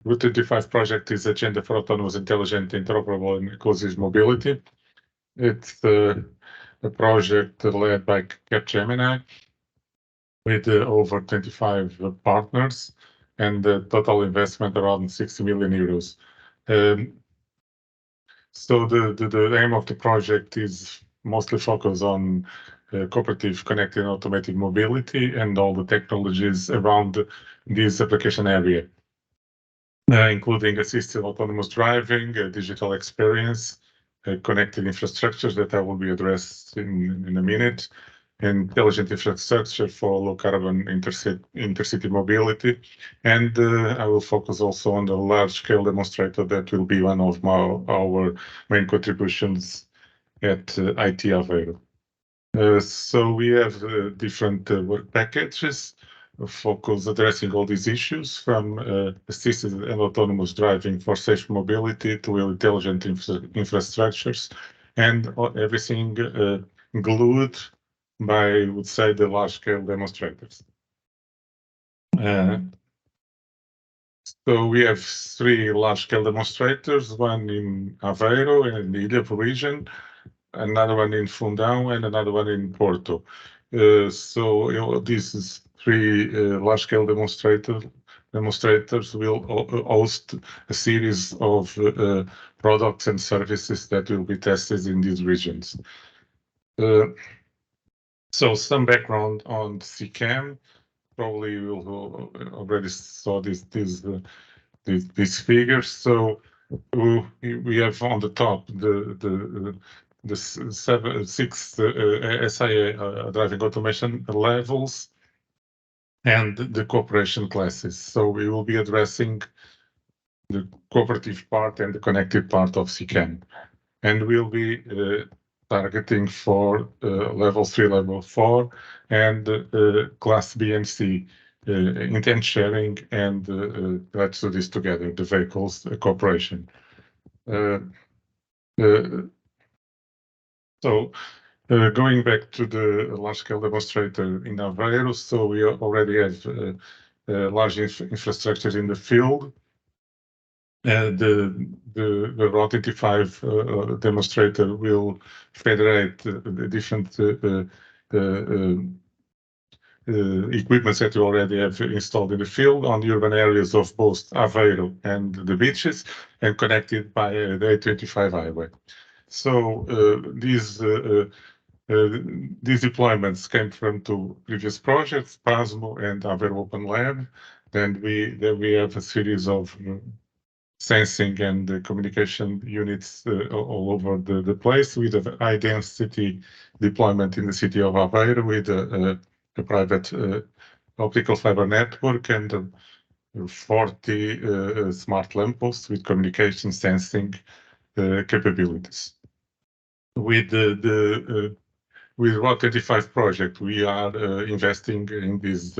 Route 25 project is Agenda for Autonomous, Intelligent, Interoperable, and Inclusive Mobility. It's a project led by Capgemini with over 25 partners and total investment around 60 million euros. So the aim of the project is mostly focused on cooperative, connected, and automated mobility and all the technologies around this application area, including assisted autonomous driving, digital experience, connected infrastructures that I will be addressed in a minute, intelligent infrastructure for low carbon intercity mobility. And I will focus also on the large scale demonstrator that will be one of our main contributions at IT Aveiro. So we have different work packages focus addressing all these issues from assisted and autonomous driving for safe mobility to intelligent infrastructures and everything glued by, I would say, the large-scale demonstrators. So we have 3 large-scale demonstrators, one in Aveiro in the Ilha region, another one in Fundão, and another one in Porto. So this is 3 large-scale demonstrators will host a series of products and services that will be tested in these regions. So some background on CCAM. Probably you will already saw these figures. So we have on the top the 6 SIA driving automation levels and the cooperation classes. So we will be addressing the cooperative part and the connected part of CCAM, and we'll be targeting for level 3, level 4, and class B and C, intent sharing, and let's do this together, the vehicles cooperation. So going back to the large-scale demonstrator in Aveiro, so we already have large infrastructure in the field. The Route 25 demonstrator will federate the different equipments that we already have installed in the field on the urban areas of both Aveiro and the beaches and connected by the A25 highway. So these deployments came from 2 previous projects, PASMO and Aveiro Open Lab. Then we have a series of sensing and communication units all over the place with a high density deployment in the city of Aveiro with a private optical fiber network and 40 smart lampposts with communication sensing capabilities. With the Route 25 project, we are investing in this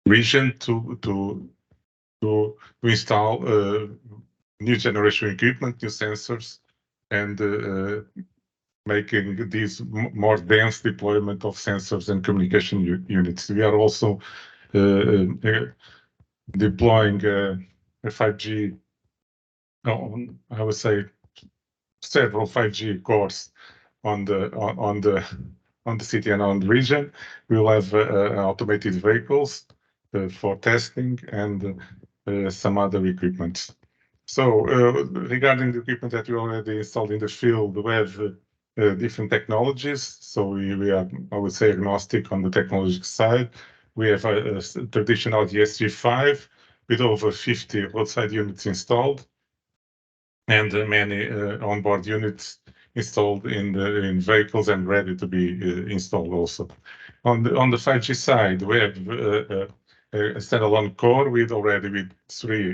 region to install new generation equipment, new sensors, and making this more dense deployment of sensors and communication units. We are also deploying a 5G, I would say several 5G cores on the city and on the region. We will have automated vehicles for testing and some other equipment. So regarding the equipment that we already installed in the field, we have different technologies. So we are, I would say, agnostic on the technology side. We have a traditional DSG5 with over 50 roadside units installed and many onboard units installed in vehicles and ready to be installed also. On the 5G side, we have a standalone core with 3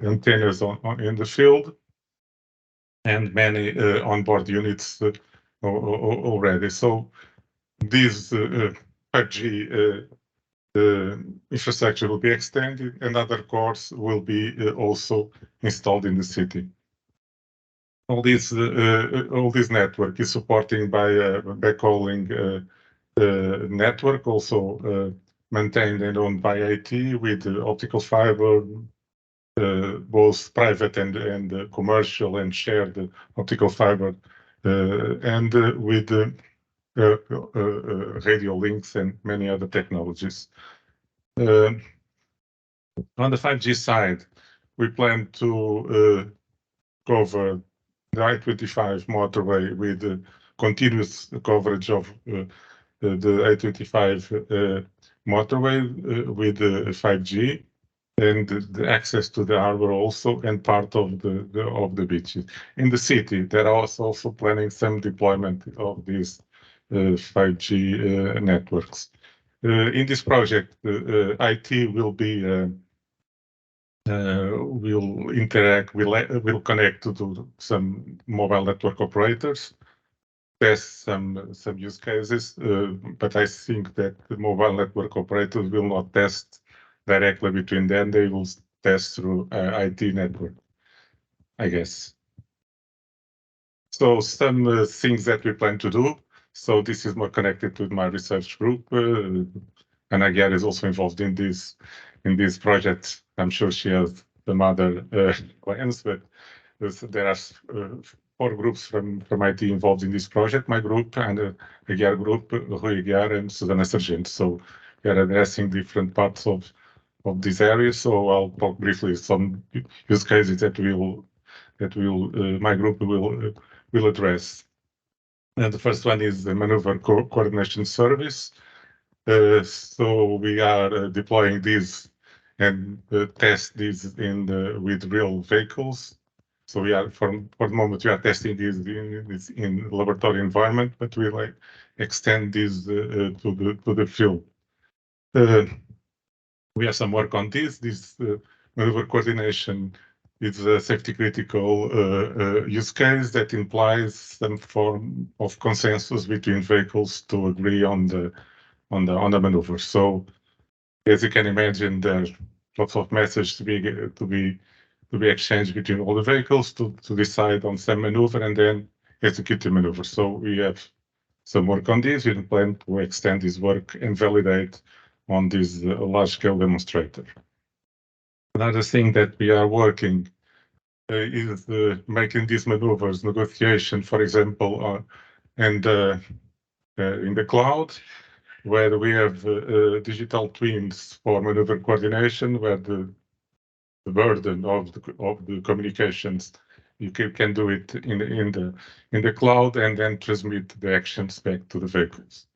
antennas in the field and many onboard units already. So this 5G infrastructure will be extended and other cores will be also installed in the city. All this network is supporting by a backhauling network, also maintained and owned by IT with optical fiber, both private and commercial and shared optical fiber, and with radio links and many other technologies. On the 5G side, we plan to cover the I-25 motorway with continuous coverage of the I-25 motorway with 5G and the access to the harbor also, and part of the beaches. In the city, there are also planning some deployment of these 5G networks. In this project, IT will be will interact, will connect to some mobile network operators, test some use cases, but I think that the mobile network operators will not test directly between them. They will test through IT network, I guess. So some things that we plan to do. So this is more connected with my research group. And Aguiar is also involved in this project. I'm sure she has some other plans, but there are 4 groups from IT involved in this project. My group and Aguiar group, Rui Aguiar and Susana Sargento. So we are addressing different parts of this area. So I'll talk briefly some use cases that my group will address. And the first one is the maneuver coordination service. So we are deploying this and test this with real vehicles. So we are for the moment we are testing this in laboratory environment, but we like extend this to the field. We have some work on this. This maneuver coordination is a safety critical use case that implies some form of consensus between vehicles to agree on the maneuver. So as you can imagine, there's lots of messages to be exchanged between all the vehicles to decide on some maneuver and then execute the maneuver. So we have some work on this. We plan to extend this work and validate on this large-scale demonstrator. Another thing that we are working is making these maneuvers, negotiation, for example, and in the cloud, where we have digital twins for maneuver coordination, where the burden of the communications you can do it in the cloud and then transmit the actions back to the vehicles.